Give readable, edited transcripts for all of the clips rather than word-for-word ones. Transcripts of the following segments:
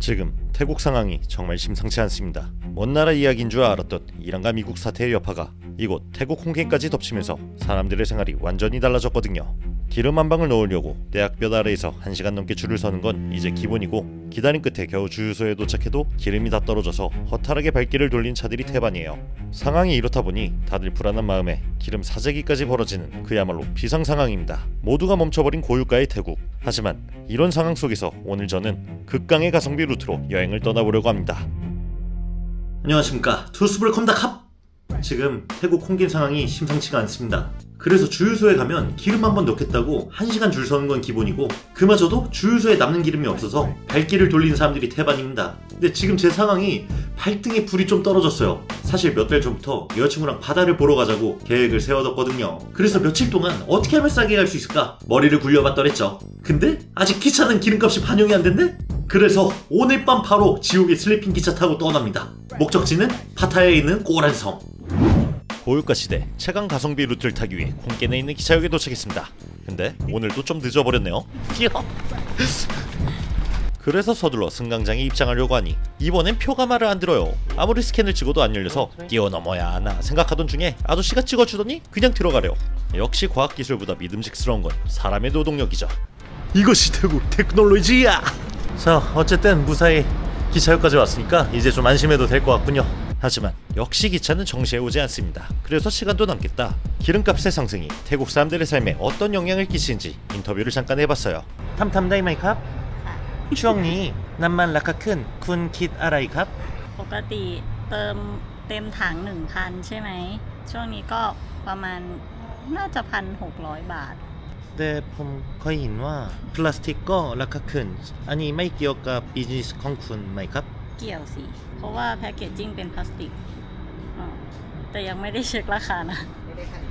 지금 태국 상황이 정말 심상치 않습니다. 먼 나라 이야기인 줄 알았던 이란과 미국 사태의 여파가 이곳 태국 홍콩까지 덮치면서 사람들의 생활이 완전히 달라졌거든요. 기름 한 방울 넣으려고 대학볕 아래에서 1시간 넘게 줄을 서는 건 이제 기본이고, 기다림 끝에 겨우 주유소에 도착해도 기름이 다 떨어져서 허탈하게 발길을 돌린 차들이 태반이에요. 상황이 이렇다 보니 다들 불안한 마음에 기름 사재기까지 벌어지는 그야말로 비상 상황입니다. 모두가 멈춰버린 고유가의 태국. 하지만 이런 상황 속에서 오늘 저는 극강의 가성비 루트로 여행을 떠나보려고 합니다. 안녕하십니까, 투스브레컴다 캅! 지금 태국 홍긴 상황이 심상치가 않습니다. 그래서 주유소에 가면 기름 한번 넣겠다고 1시간 줄 서는 건 기본이고, 그마저도 주유소에 남는 기름이 없어서 발길을 돌리는 사람들이 태반입니다. 근데 지금 제 상황이 발등에 불이 좀 떨어졌어요. 사실 몇 달 전부터 여자친구랑 바다를 보러 가자고 계획을 세워뒀거든요. 그래서 며칠 동안 어떻게 하면 싸게 갈 수 있을까 머리를 굴려봤더랬죠. 근데 아직 기차는 기름값이 반영이 안 된대? 그래서 오늘 밤 바로 지옥의 슬리핑 기차 타고 떠납니다. 목적지는 파타야에 있는 꼬란섬. 고유가 시대 최강 가성비 루트를 타기 위해 콩겐에 있는 기차역에 도착했습니다. 근데 오늘도 좀 늦어버렸네요. 그래서 서둘러 승강장에 입장하려고 하니 이번엔 표가 말을 안 들어요. 아무리 스캔을 찍어도 안 열려서 뛰어넘어야 하나 생각하던 중에 아저씨가 찍어주더니 그냥 들어가래요. 역시 과학기술보다 믿음직스러운 건 사람의 노동력이죠. 이것이 태국 테크놀로지야. 자, 어쨌든 무사히 기차역까지 왔으니까 이제 좀 안심해도 될 것 같군요. 하지만 역시 기차는 정시에 오지 않습니다. 그래서 시간도 남겠다. 기름값의 상승이 태국 사람들의 삶에 어떤 영향을 끼치는지 인터뷰를 잠깐 해봤어요. 탐탐다이 마이 캅? 추억니 남만 라카 큰 군 킷 아라이 캅? ปกติเติมเต็มถัง 1,000 ใช่ไหมช่วงนี้ก็ประมาณน่าจะ 1,600 บาท 네, ผมเคยเห็นว่าพลาสติกก็ราคาขึ้นอันนี้ไม่เกี่ยวกับบิสเนสของคุณไหมครับ เกี่ยวสิ เพราะว่าแพคเกจจิ้งเป็นพลาสติกแต่ยังไม่ได้เช็คราคานะ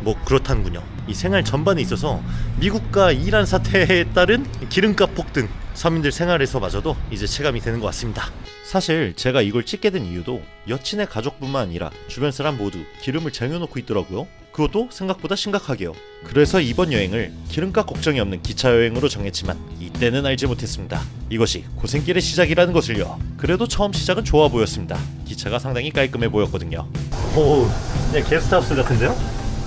뭐 그렇다는군요. 이 생활 전반에 있어서 미국과 이란 사태에 따른 기름값 폭등, 서민들 생활에서마저도 이제 체감이 되는 것 같습니다. 사실 제가 이걸 찍게 된 이유도 여친의 가족뿐만 아니라 주변 사람 모두 기름을 쟁여놓고 있더라고요. 그것도 생각보다 심각하게요. 그래서 이번 여행을 기름값 걱정이 없는 기차 여행으로 정했지만 이때는 알지 못했습니다. 이것이 고생길의 시작이라는 것을요. 그래도 처음 시작은 좋아 보였습니다. 기차가 상당히 깔끔해 보였거든요. 오, 네, 게스트하우스 같은데요?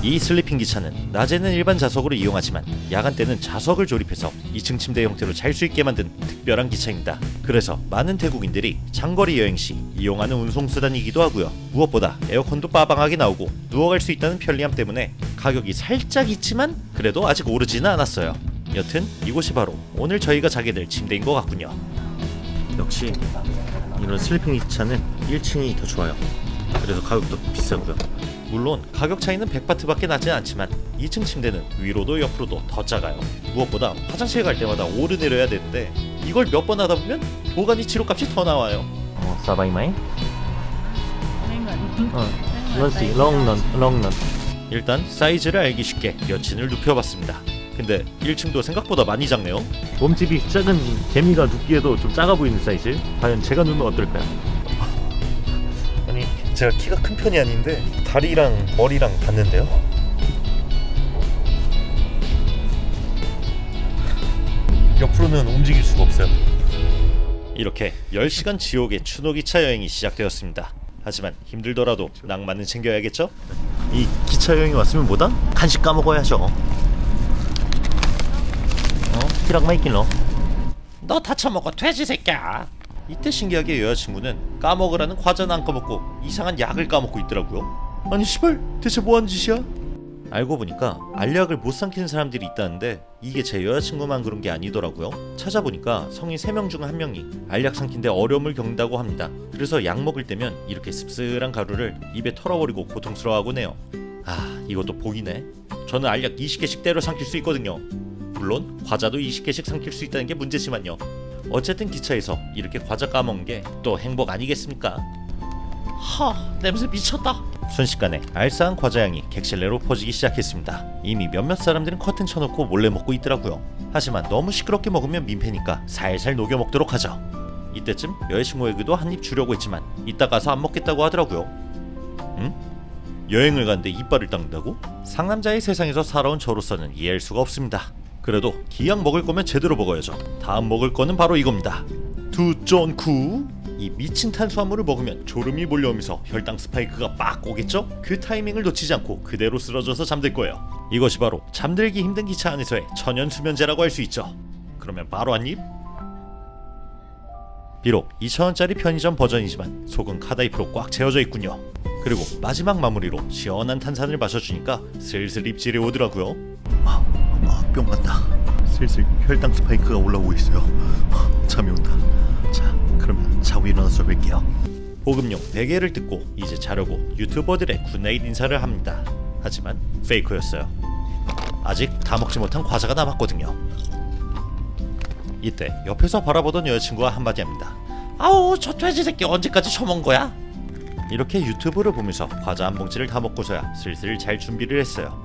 이 슬리핑 기차는 낮에는 일반 좌석으로 이용하지만 야간 때는 좌석을 조립해서 2층 침대 형태로 잘 수 있게 만든 특별한 기차입니다. 그래서 많은 태국인들이 장거리 여행 시 이용하는 운송수단이기도 하고요. 무엇보다 에어컨도 빠방하게 나오고 누워갈 수 있다는 편리함 때문에 가격이 살짝 있지만 그래도 아직 오르지는 않았어요. 여튼 이곳이 바로 오늘 저희가 자게 될 침대인 것 같군요. 역시 이런 슬리핑 기차는 1층이 더 좋아요. 그래서 가격도 비싸고요. 물론 가격 차이는 100바트밖에 나지 않지만 2층 침대는 위로도 옆으로도 더 작아요. 무엇보다 화장실 갈 때마다 오르내려야 되는데 이걸 몇 번 하다 보면 보관이 치료값이 더 나와요. 사바이마이? ไม่เหมือน 런시 롱런. 일단 사이즈를 알기 쉽게 여친을 눕혀봤습니다. 근데 1층도 생각보다 많이 작네요. 몸집이 작은 개미가 눕기에도 좀 작아 보이는 사이즈. 과연 제가 누우면 어떨까요? 아니, 제가 키가 큰 편이 아닌데 다리랑 머리랑 닿는데요? 옆으로는 움직일 수가 없어요. 이렇게 10시간 지옥의 추노기차 여행이 시작되었습니다. 하지만 힘들더라도 낭만은 챙겨야겠죠? 이 기차 여행이 왔으면 뭐다? 간식 까먹어야죠. 키랑 마이킬러. 너 다 처먹어 돼지 새끼야. 이때 신기하게 여자친구는 까먹으라는 과자는 안 까먹고 이상한 약을 까먹고 있더라고요. 아니 시발 대체 뭐하는 짓이야? 알고 보니까 알약을 못 삼키는 사람들이 있다는데 이게 제 여자친구만 그런 게 아니더라고요. 찾아보니까 성인 3명 중 1명이 알약 삼키는데 어려움을 겪는다고 합니다. 그래서 약 먹을 때면 이렇게 씁쓸한 가루를 입에 털어버리고 고통스러워하곤 해요. 아, 이것도 복이네. 저는 알약 20개씩 때려 삼킬 수 있거든요. 물론 과자도 20개씩 삼킬 수 있다는 게 문제지만요. 어쨌든 기차에서 이렇게 과자 까먹은 게 또 행복 아니겠습니까? 냄새 미쳤다. 순식간에 알싸한 과자향이 객실 내로 퍼지기 시작했습니다. 이미 몇몇 사람들은 커튼 쳐놓고 몰래 먹고 있더라고요. 하지만 너무 시끄럽게 먹으면 민폐니까 살살 녹여 먹도록 하죠. 이때쯤 여자친구에게도 한 입 주려고 했지만 이따 가서 안 먹겠다고 하더라고요. 응? 여행을 가는데 이빨을 닦는다고? 상남자의 세상에서 살아온 저로서는 이해할 수가 없습니다. 그래도 기왕 먹을 거면 제대로 먹어야죠. 다음 먹을 거는 바로 이겁니다. 투존쿠. 이 미친 탄수화물을 먹으면 졸음이 몰려오면서 혈당 스파이크가 빡 오겠죠? 그 타이밍을 놓치지 않고 그대로 쓰러져서 잠들 거예요. 이것이 바로 잠들기 힘든 기차 안에서의 천연수면제라고 할 수 있죠. 그러면 바로 한 입? 비록 2,000원짜리 편의점 버전이지만 속은 카다이프로 꽉 채워져 있군요. 그리고 마지막 마무리로 시원한 탄산을 마셔주니까 슬슬 입질이 오더라고요. 뿅 간다. 슬슬 혈당 스파이크가 올라오고 있어요. 잠이 온다. 자, 그러면 자고 일어나서 뵐게요. 보급용 베개를 뜯고 이제 자려고 유튜버들의 굿나잇 인사를 합니다. 하지만 페이크였어요. 아직 다 먹지 못한 과자가 남았거든요. 이때 옆에서 바라보던 여자친구가 한마디 합니다. 아우, 저 돼지 새끼 언제까지 처먹은 거야? 이렇게 유튜브를 보면서 과자 한 봉지를 다 먹고서야 슬슬 잘 준비를 했어요.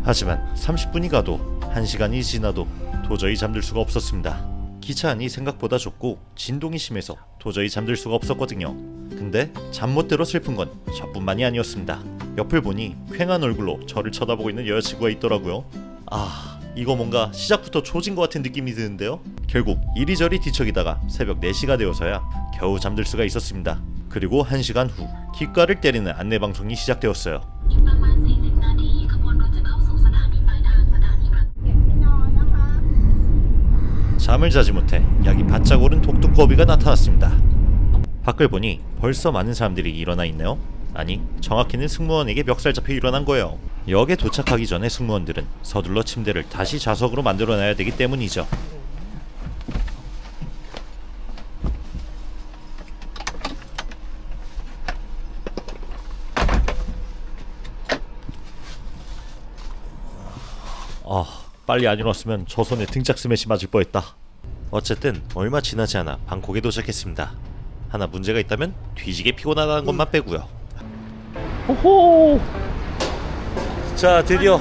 하지만 30분이 가도 1시간이 지나도 도저히 잠들 수가 없었습니다. 기차 안이 생각보다 좁고 진동이 심해서 도저히 잠들 수가 없었거든요. 근데 잠 못 들어 슬픈 건 저뿐만이 아니었습니다. 옆을 보니 퀭한 얼굴로 저를 쳐다보고 있는 여자친구가 있더라고요. 이거 뭔가 시작부터 조진 것 같은 느낌이 드는데요. 결국 이리저리 뒤척이다가 새벽 4시가 되어서야 겨우 잠들 수가 있었습니다. 그리고 1시간 후 귓가를 때리는 안내방송이 시작되었어요. 잠을 자지 못해 약이 바짝 오른 독두꺼비가 나타났습니다. 밖을 보니 벌써 많은 사람들이 일어나 있네요. 아니, 정확히는 승무원에게 멱살 잡혀 일어난 거예요. 역에 도착하기 전에 승무원들은 서둘러 침대를 다시 좌석으로 만들어놔야 되기 때문이죠. 빨리 안 일어났으면 저 손에 등짝 스매시 맞을 뻔했다. 어쨌든 얼마 지나지 않아 방콕에 도착했습니다. 하나 문제가 있다면 뒤지게 피곤하다는 것만 빼고요. 호호! 자, 드디어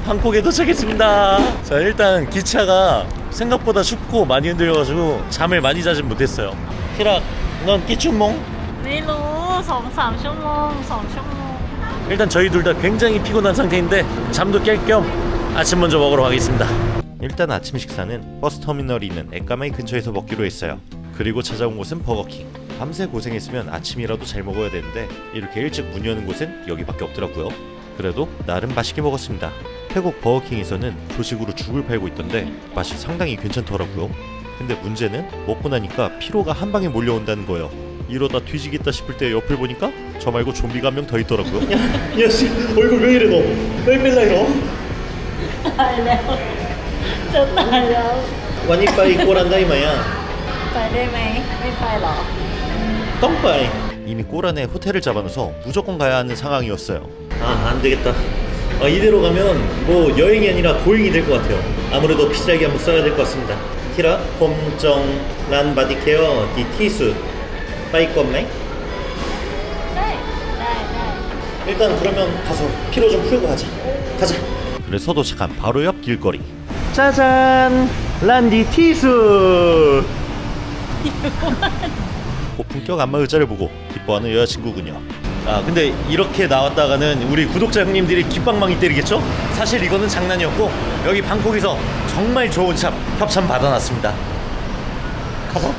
방콕에 도착했습니다. 자, 일단 기차가 생각보다 춥고 많이 흔들려가지고 잠을 많이 자진 못했어요. 히락, 넌 끼춘몽? ไม่รู้2-3 ชั่วโมง 2 ชั่วโมง 일단 저희 둘 다 굉장히 피곤한 상태인데 잠도 깰 겸 아침 먼저 먹으러 가겠습니다. 일단 아침 식사는 버스터미널이 있는 에까마이 근처에서 먹기로 했어요. 그리고 찾아온 곳은 버거킹. 밤새 고생했으면 아침이라도 잘 먹어야 되는데 이렇게 일찍 문 여는 곳은 여기밖에 없더라고요. 그래도 나름 맛있게 먹었습니다. 태국 버거킹에서는 조식으로 죽을 팔고 있던데 맛이 상당히 괜찮더라고요. 근데 문제는 먹고 나니까 피로가 한 방에 몰려온다는 거예요. 이러다 뒤지겠다 싶을 때 옆을 보니까 저 말고 좀비가 한 명 더 있더라고요. 야, 씨, 얼굴 왜 이래 너? 왜 맨날 이러? ตายแล้วจะตายแล้ว วันนี้ไปโกรันได้ไหมอ่ะ ไปได้ไหมไม่ไปหรอ 똥바이. 이미 꼬란에 호텔을 잡아놔서 무조건 가야 하는 상황이었어요. 안 되겠다. 이대로 가면 뭐 여행이 아니라 고행이 될 것 같아요. 아무래도 피자기 한번 써야 될 것 같습니다. 키라, 홈정, 란 바디케어, 디 티수, 빠이껌네. ได้ 일단 그러면 가서 피로 좀 풀고 가자. 가자. 그래서 도착한 바로 옆 길거리. 짜잔, 란디 티수. 고품격 안마 의자를 보고 기뻐하는 여자친구군요. 근데 이렇게 나왔다가는 우리 구독자 형님들이 깃방망이 때리겠죠? 사실 이거는 장난이었고 여기 방콕에서 정말 좋은 샵 협찬 받아놨습니다. 가서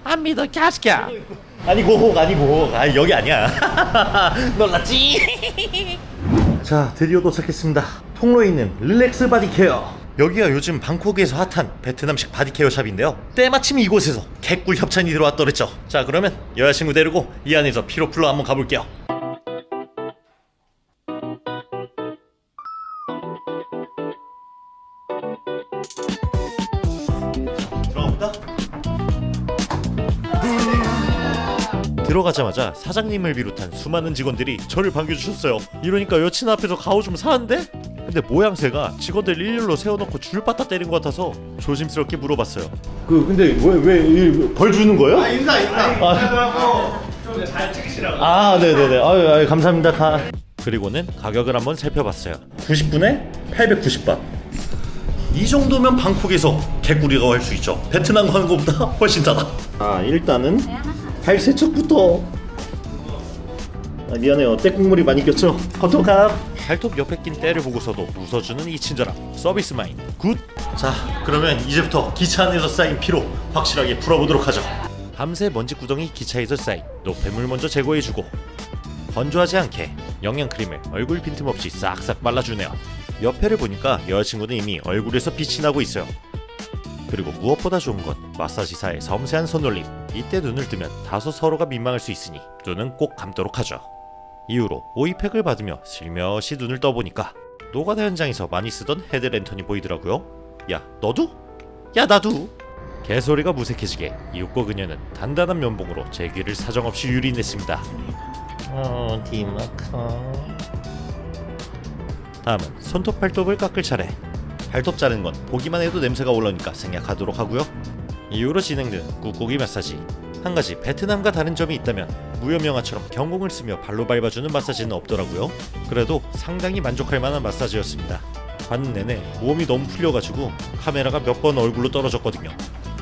안 믿어 캐스키야. 아니고 여기 아니야. 놀랐지? 자, 드디어 도착했습니다. 통로에 있는 릴렉스 바디케어. 여기가 요즘 방콕에서 핫한 베트남식 바디케어 샵인데요. 때마침 이곳에서 개꿀 협찬이 들어왔더랬죠. 자, 그러면 여자친구 데리고 이 안에서 피로 풀러 한번 가볼게요. 들어가볼까? 들어가자마자 사장님을 비롯한 수많은 직원들이 저를 반겨주셨어요. 이러니까 여친 앞에서 가오 좀 사는데? 근데 모양새가 직원들 일렬로 세워놓고 줄 빠따 때린 것 같아서 조심스럽게 물어봤어요. 근데 왜 벌 주는 거예요? 인사. 인사하고 좀 잘 찍으시라고. 네네네. 아유, 감사합니다. 그리고는 가격을 한번 살펴봤어요. 90분에 890바. 이 정도면 방콕에서 개꿀이라고 할 수 있죠. 베트남 가는 것보다 훨씬 싸다. 일단은 발 세척부터. 미안해요. 때국물이 많이 꼈죠? 커터갑. 발톱 옆에 낀 때를 보고서도 웃어주는 이 친절함. 서비스 마인 굿. 자, 그러면 이제부터 기차 안에서 쌓인 피로 확실하게 풀어보도록 하죠. 밤새 먼지 구덩이 기차에서 쌓인 노폐물 먼저 제거해주고 건조하지 않게 영양크림을 얼굴 빈틈없이 싹싹 발라주네요. 옆에를 보니까 여자친구는 이미 얼굴에서 빛이 나고 있어요. 그리고 무엇보다 좋은 건 마사지사의 섬세한 손놀림. 이때 눈을 뜨면 다소 서로가 민망할 수 있으니 눈은 꼭 감도록 하죠. 이후로 오이팩을 받으며 슬며시 눈을 떠보니까 노가다 현장에서 많이 쓰던 헤드랜턴이 보이더라고요. 야 너도? 야 나도! 개소리가 무색해지게 이윽고 그녀는 단단한 면봉으로 제 귀를 사정없이 유린했습니다. 디마카. 다음은 손톱 발톱을 깎을 차례. 발톱 자르는 건 보기만 해도 냄새가 올라오니까 생략하도록 하고요. 이후로 진행되는 꾹꾹이 마사지. 한 가지 베트남과 다른 점이 있다면 무협영화처럼 경공을 쓰며 발로 밟아주는 마사지는 없더라고요. 그래도 상당히 만족할 만한 마사지였습니다. 받는 내내 몸이 너무 풀려가지고 카메라가 몇 번 얼굴로 떨어졌거든요.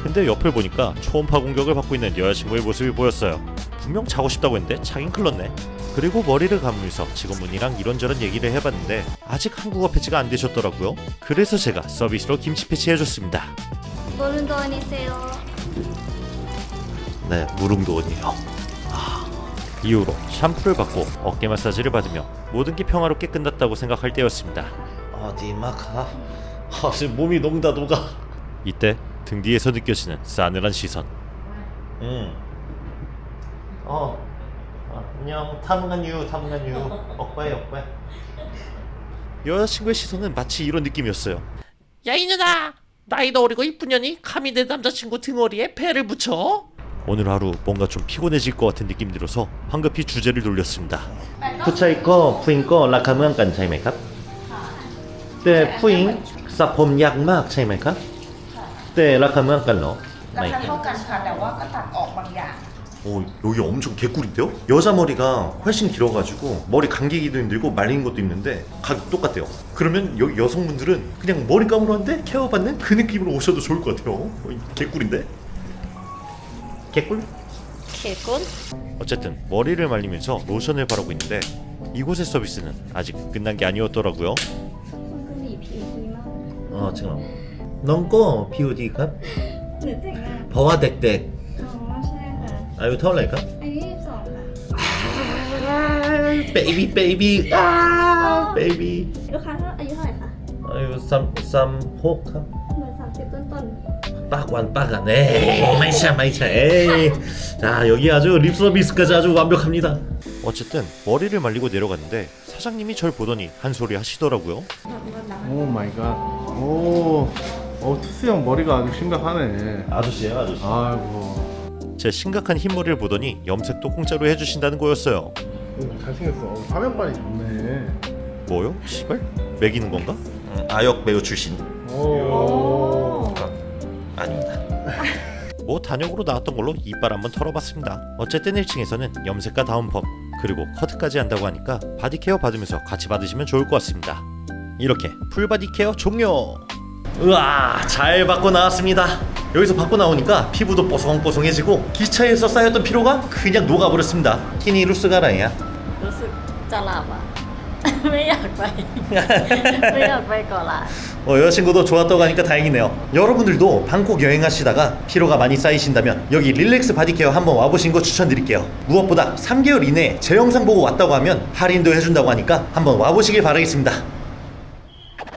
근데 옆을 보니까 초음파 공격을 받고 있는 여자친구의 모습이 보였어요. 분명 자고 싶다고 했는데 자긴 클렀네. 그리고 머리를 감으면서 직원분이랑 이런저런 얘기를 해봤는데 아직 한국어 패치가 안 되셨더라고요. 그래서 제가 서비스로 김치 패치 해줬습니다. 모른도원이세요. 네, 무릉도원이에요. 이후로 샴푸를 받고 어깨 마사지를 받으며 모든 게 평화롭게 끝났다고 생각할 때였습니다. 어디 마카? 지금 몸이 녹다 녹아. 이때 등 뒤에서 느껴지는 싸늘한 시선. 안녕. 타문간유. 억바해. 여자친구의 시선은 마치 이런 느낌이었어요. 야 이년아! 나이도 어리고 이쁜 년이 감히 내 남자친구 등허리에 배를 붙여? 오늘 하루 뭔가 좀 피곤해질 것 같은 느낌 들어서 황급히 주제를 돌렸습니다. 부차이 거, 푸잉 거, 라카무안간 차이메이캅? 네, 푸잉, 사폼 약막 차이메이캅? 네, 라카무안간로. ราคาเท่ากันค่ะแต่ว่าก็ตัดออกบางอย่าง 여기 엄청 개꿀인데요? 여자 머리가 훨씬 길어가지고 머리 감기기도 힘들고 말리는 것도 힘든데 가격 똑같대요. 그러면 여기 여성분들은 그냥 머리 감으러 왔는데 케어받는 그 느낌으로 오셔도 좋을 것 같아요. 개꿀인데? 개꿀? 개꿀? 어쨌든 머리를 말리면서 로션을 바르고 있는데 이곳의 서비스는 아직 끝난 게 아니었더라고요. มันก็หนีผิวดีมาก 지금 넌거 POD가 หรือแต่งงาน 버와 덱덱 อ๋อใช่ค่ะ 아유 털라이까? อายุ22ค่ะ 베이비 베이비 베이비 ลูกค้าอายุเท่าไหร่คะ 아유 쌈호카 เหมือน30ต้น 빡네 마이차 에이 자 여기 아주 립서비스까지 아주 완벽합니다. 어쨌든 머리를 말리고 내려갔는데 사장님이 절 보더니 한 소리 하시더라고요. 오 마이 갓. 오. 투스 형 머리가 아주 심각하네. 아저씨예요 아저씨. 아이고. 제 심각한 흰머리를 보더니 염색도 공짜로 해주신다는 거였어요. 오, 잘생겼어. 화면빨이 좋네. 뭐요? 시발? 매기는 건가? 아역 배우 출신. 오. 아닙니다. 뭐 단역으로 나왔던 걸로 이빨 한번 털어봤습니다. 어쨌든 1층에서는 염색과 다운펌 그리고 커트까지 한다고 하니까 바디케어 받으면서 같이 받으시면 좋을 것 같습니다. 이렇게 풀바디케어 종료. 우와 잘 받고 나왔습니다. 여기서 받고 나오니까 피부도 뽀송뽀송해지고 기차에서 쌓였던 피로가 그냥 녹아버렸습니다. 키니 루스가라야. รู้สึกจะหลับอ่ะ ไม่อยากไป ไม่อยากไปเกาะล้าน 여자친구도 좋았다고 하니까 다행이네요. 여러분들도 방콕 여행하시다가 피로가 많이 쌓이신다면 여기 릴렉스 바디케어 한번 와보신 거 추천드릴게요. 무엇보다 3개월 이내에 제 영상 보고 왔다고 하면 할인도 해준다고 하니까 한번 와보시길 바라겠습니다.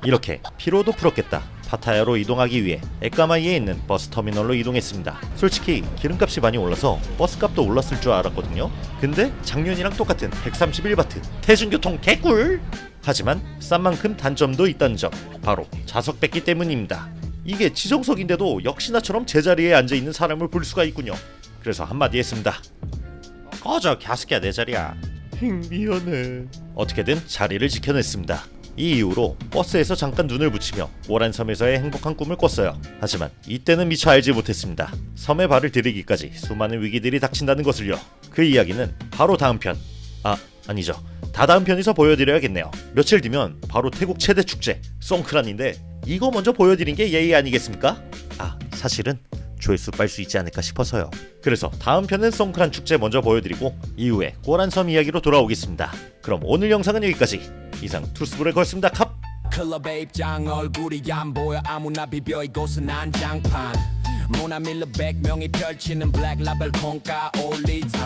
이렇게 피로도 풀었겠다. 파타야로 이동하기 위해 에까마이에 있는 버스터미널로 이동했습니다. 솔직히 기름값이 많이 올라서 버스값도 올랐을 줄 알았거든요. 근데 작년이랑 똑같은 131바트 대중교통 개꿀! 하지만 싼 만큼 단점도 있다는 점, 바로 좌석 뺏기 때문입니다. 이게 지정석인데도 역시나처럼 제자리에 앉아있는 사람을 볼 수가 있군요. 그래서 한마디 했습니다. 꺼져 갸스키야 내 자리야. 미안해. 어떻게든 자리를 지켜냈습니다. 이 이후로 버스에서 잠깐 눈을 붙이며 오란섬에서의 행복한 꿈을 꿨어요. 하지만 이때는 미처 알지 못했습니다. 섬에 발을 들이기까지 수많은 위기들이 닥친다는 것을요. 그 이야기는 바로 다음 편, 아니죠, 다다음 편에서 보여드려야겠네요. 며칠 뒤면 바로 태국 최대 축제 송크란인데 이거 먼저 보여드린 게 예의 아니겠습니까? 사실은 조회수 빨 수 있지 않을까 싶어서요. 그래서 다음 편은 송크란 축제 먼저 보여드리고 이후에 꼬란섬 이야기로 돌아오겠습니다. 그럼 오늘 영상은 여기까지. 이상 투스불의 걸습니다. 캅! 클럽의 입장 얼굴이 안 보여 아무나 비벼 이곳은 난장판 모나밀러 100명이 펼치는 블랙 라벨 콩가 올리지